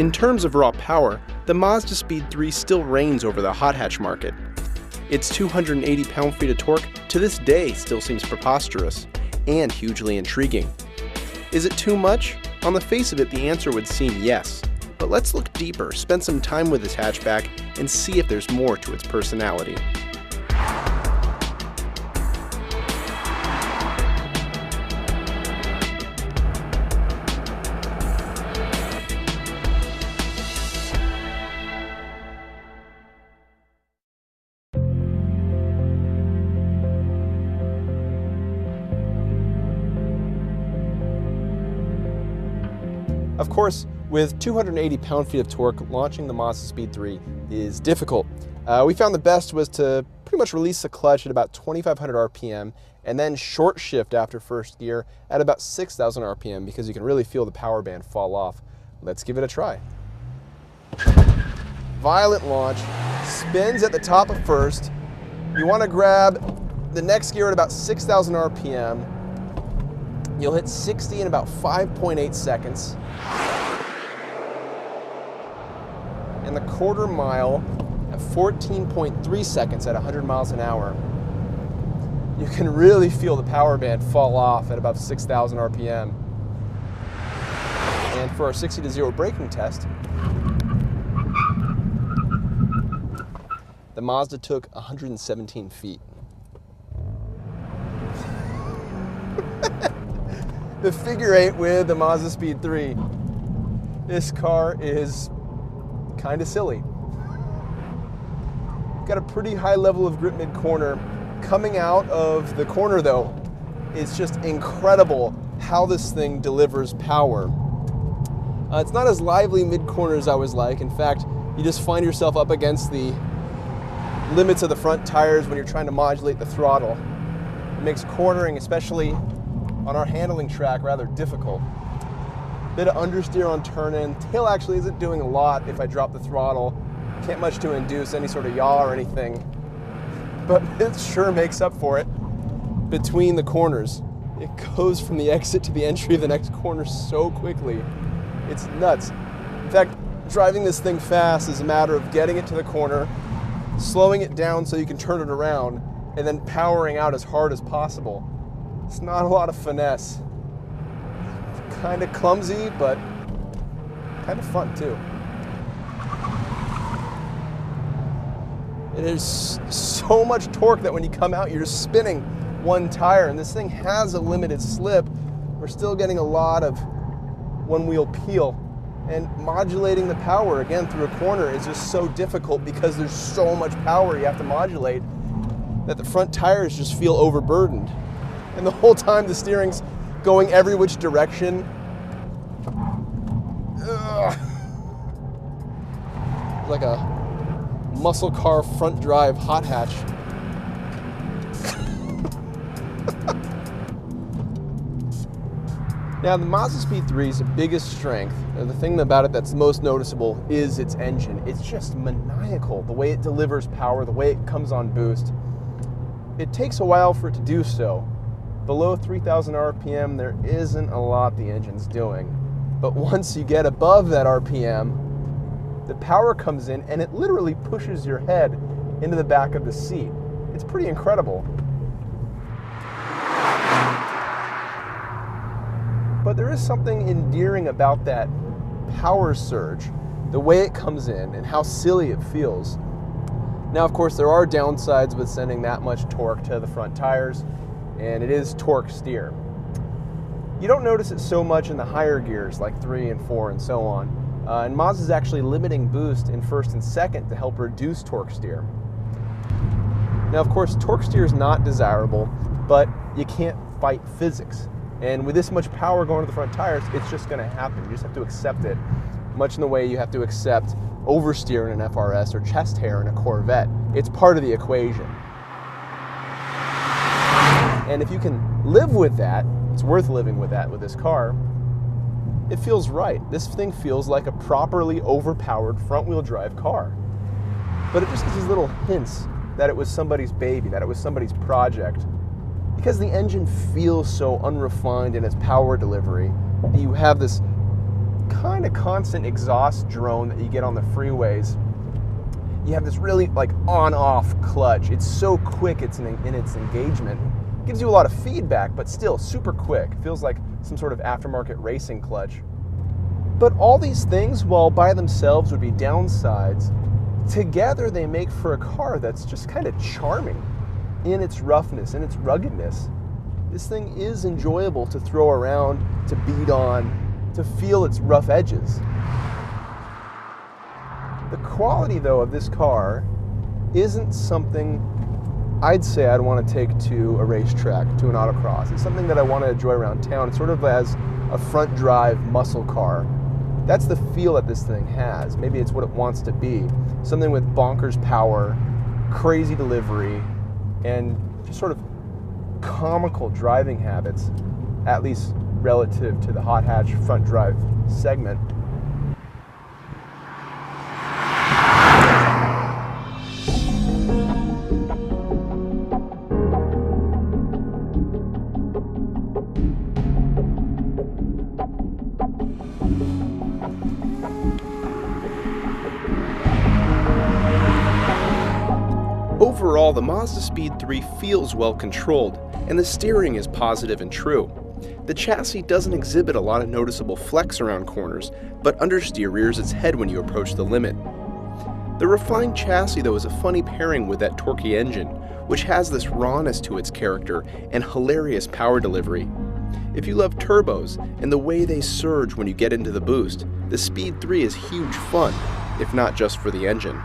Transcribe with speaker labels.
Speaker 1: In terms of raw power, the MazdaSpeed3 still reigns over the hot hatch market. Its 280 pound-feet of torque to this day still seems preposterous and hugely intriguing. Is it too much? On the face of it, the answer would seem yes. But let's look deeper, spend some time with this hatchback, and see if there's more to its personality. Of course, with 280 pound-feet of torque, launching the MazdaSpeed3 is difficult. We found the best was to pretty much release the clutch at about 2,500 RPM and then short shift after first gear at about 6,000 RPM because you can really feel the power band fall off. Let's give it a try. Violent launch, spins at the top of first. You want to grab the next gear at about 6,000 RPM. You'll hit 60 in about 5.8 seconds. And the quarter mile at 14.3 seconds at 100 miles an hour. You can really feel the power band fall off at about 6,000 RPM. And for our 60 to 0 braking test, the Mazda took 117 feet. The figure 8 with the MazdaSpeed3. This car is kind of silly. Got a pretty high level of grip mid-corner. Coming out of the corner though, it's just incredible how this thing delivers power. It's not as lively mid-corner as I was like. In fact, you just find yourself up against the limits of the front tires when you're trying to modulate the throttle. It makes cornering, especially on our handling track, rather difficult. Bit of understeer on turn-in. Tail actually isn't doing a lot if I drop the throttle. Can't much to induce any sort of yaw or anything. But it sure makes up for it between the corners. It goes from the exit to the entry of the next corner so quickly. It's nuts. In fact, driving this thing fast is a matter of getting it to the corner, slowing it down so you can turn it around, and then powering out as hard as possible. It's not a lot of finesse. Kind of clumsy, but kind of fun too. It is so much torque that when you come out, you're just spinning one tire, and this thing has a limited slip. We're still getting a lot of one-wheel peel, and modulating the power again through a corner is just so difficult because there's so much power you have to modulate that the front tires just feel overburdened. And the whole time the steering's going every which direction. Ugh. Like a muscle car front drive hot hatch. Now the MazdaSpeed3's biggest strength, the thing about it that's most noticeable, is its engine. It's just maniacal, the way it delivers power, the way it comes on boost. It takes a while for it to do so. Below 3,000 RPM, there isn't a lot the engine's doing. But once you get above that RPM, the power comes in and it literally pushes your head into the back of the seat. It's pretty incredible. But there is something endearing about that power surge, the way it comes in and how silly it feels. Now, of course, there are downsides with sending that much torque to the front tires, and it is torque steer. You don't notice it so much in the higher gears like 3 and 4 and so on. And Mazda's actually limiting boost in first and second to help reduce torque steer. Now, of course, torque steer is not desirable, but you can't fight physics. And with this much power going to the front tires, it's just going to happen. You just have to accept it, much in the way you have to accept oversteer in an FRS or chest hair in a Corvette. It's part of the equation. And if you can live with that, it's worth living with that with this car. It feels right. This thing feels like a properly overpowered front-wheel drive car. But it just gives these little hints that it was somebody's baby, that it was somebody's project. Because the engine feels so unrefined in its power delivery, you have this kind of constant exhaust drone that you get on the freeways. You have this really like on-off clutch. It's so quick in its engagement. It gives you a lot of feedback, but still super quick. It feels like some sort of aftermarket racing clutch. But all these things, while by themselves would be downsides, together they make for a car that's just kind of charming in its roughness, in its ruggedness. This thing is enjoyable to throw around, to beat on, to feel its rough edges. The quality, though, of this car isn't something I'd say I'd want to take to a racetrack, to an autocross. It's something that I want to enjoy around town. It's sort of as a front drive muscle car. That's the feel that this thing has. Maybe it's what it wants to be. Something with bonkers power, crazy delivery, and just sort of comical driving habits, at least relative to the hot hatch front drive segment. Overall, the MazdaSpeed3 feels well controlled, and the steering is positive and true. The chassis doesn't exhibit a lot of noticeable flex around corners, but understeer rears its head when you approach the limit. The refined chassis, though, is a funny pairing with that torquey engine, which has this rawness to its character and hilarious power delivery. If you love turbos and the way they surge when you get into the boost, the Speed 3 is huge fun, if not just for the engine.